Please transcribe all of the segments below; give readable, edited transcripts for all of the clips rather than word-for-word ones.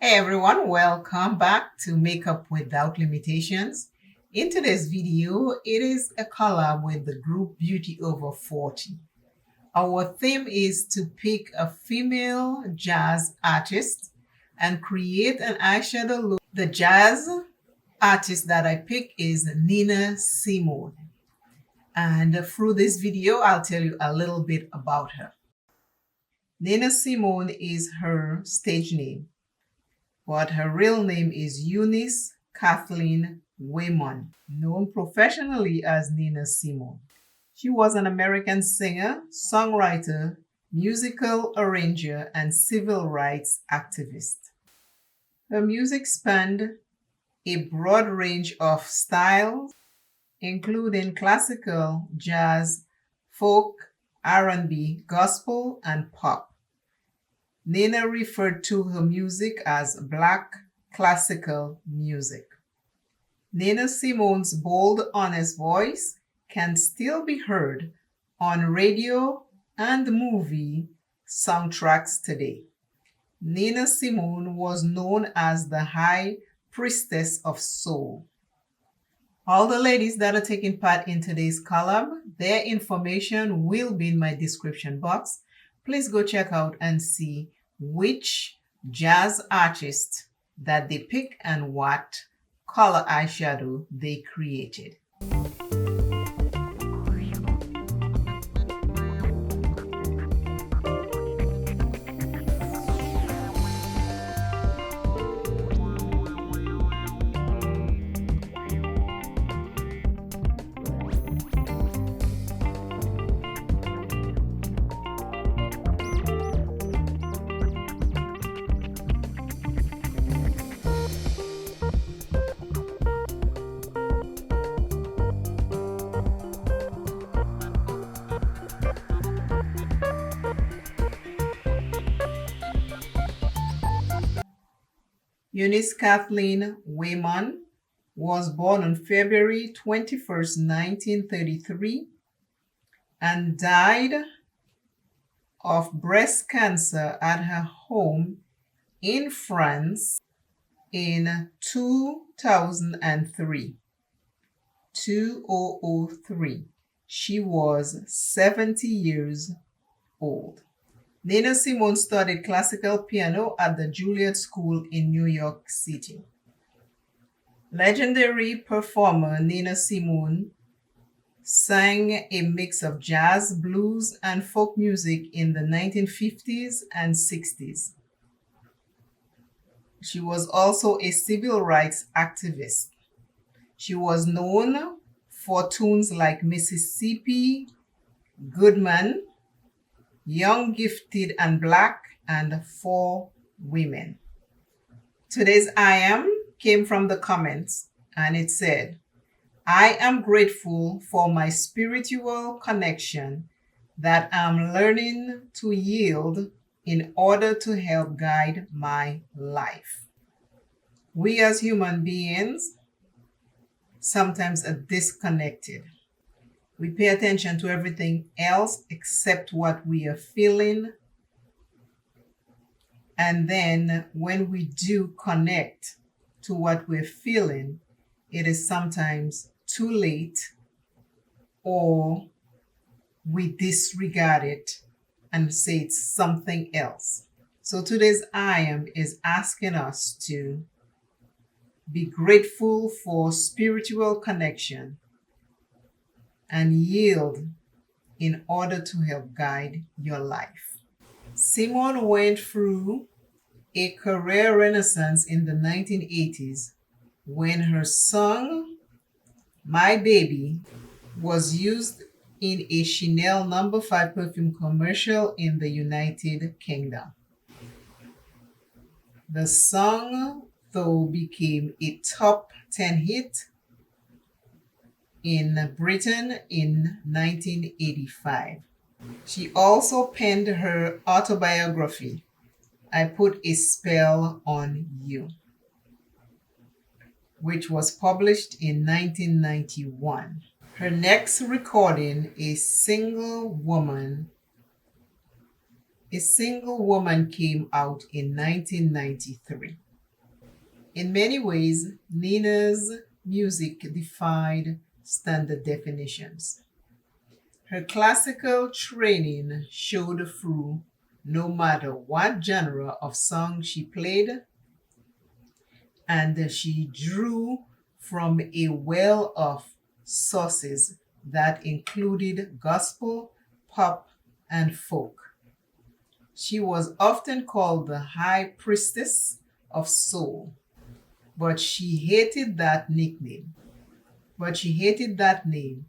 Hey everyone, welcome back to Makeup Without Limitations. In today's video, it is a collab with the group Beauty Over 40. Our theme is to pick a female jazz artist and create an eyeshadow look. The jazz artist that I pick is Nina Simone. And through this video, I'll tell you a little bit about her. Nina Simone is her stage name, but her real name is Eunice Kathleen Wayman, known professionally as Nina Simone. She was an American singer, songwriter, musical arranger, and civil rights activist. Her music spanned a broad range of styles, including classical, jazz, folk, R&B, gospel, and pop. Nina referred to her music as Black classical music. Nina Simone's bold, honest voice can still be heard on radio and movie soundtracks today. Nina Simone was known as the High Priestess of Soul. All the ladies that are taking part in today's collab, their information will be in my description box. Please go check out and see which jazz artist that they pick and what color eyeshadow they created. Eunice Kathleen Wayman was born on February 21st, 1933, and died of breast cancer at her home in France in 2003. 2003. She was 70 years old. Nina Simone studied classical piano at the Juilliard School in New York City. Legendary performer Nina Simone sang a mix of jazz, blues, and folk music in the 1950s and 60s. She was also a civil rights activist. She was known for tunes like Mississippi, Goodman, Young, Gifted, and Black, and For Women. Today's I am came from the comments, and it said, I am grateful for my spiritual connection that I'm learning to yield in order to help guide my life. We as human beings sometimes are disconnected. We pay attention to everything else except what we are feeling. And then when we do connect to what we're feeling, it is sometimes too late, or we disregard it and say it's something else. So today's I am is asking us to be grateful for spiritual connection and yield in order to help guide your life. Simone went through a career renaissance in the 1980s when her song, My Baby, was used in a Chanel No. 5 perfume commercial in the United Kingdom. The song, though, became a top 10 hit in Britain in 1985. She also penned her autobiography, I Put a Spell on You, which was published in 1991. Her next recording, A Single Woman, came out in 1993. In many ways, Nina's music defied standard definitions. Her classical training showed through no matter what genre of song she played, and she drew from a well of sources that included gospel, pop, and folk. She was often called the High Priestess of Soul, but she hated that nickname. But she hated that name.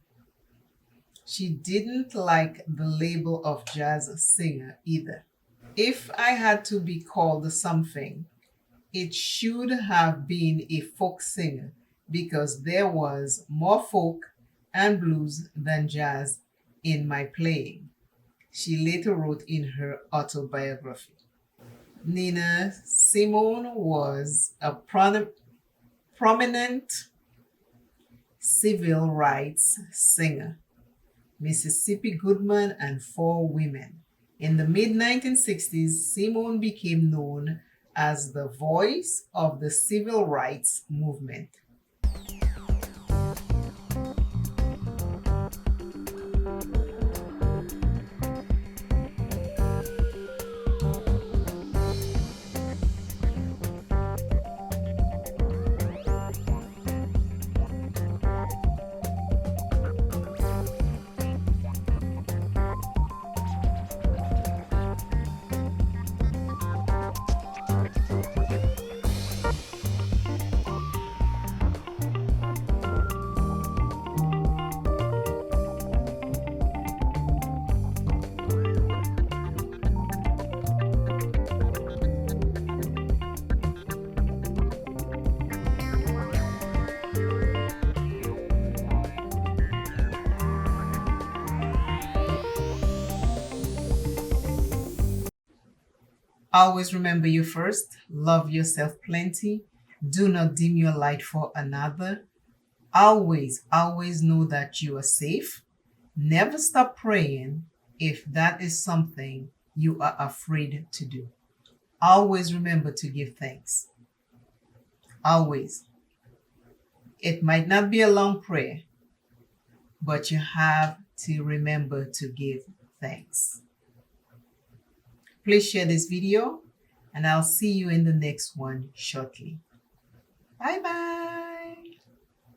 She didn't like the label of jazz singer either. If I had to be called something, it should have been a folk singer because there was more folk and blues than jazz in my playing, she later wrote in her autobiography. Nina Simone was a prominent civil rights singer, Mississippi Goodman, and Four Women. In the mid 1960s, Simone became known as the voice of the civil rights movement. Always remember you first, love yourself plenty, do not dim your light for another. Always know that you are safe. Never stop praying if that is something you are afraid to do. Always remember to give thanks. Always. It might not be a long prayer, but you have to remember to give thanks. Please share this video, and I'll see you in the next one shortly. Bye bye.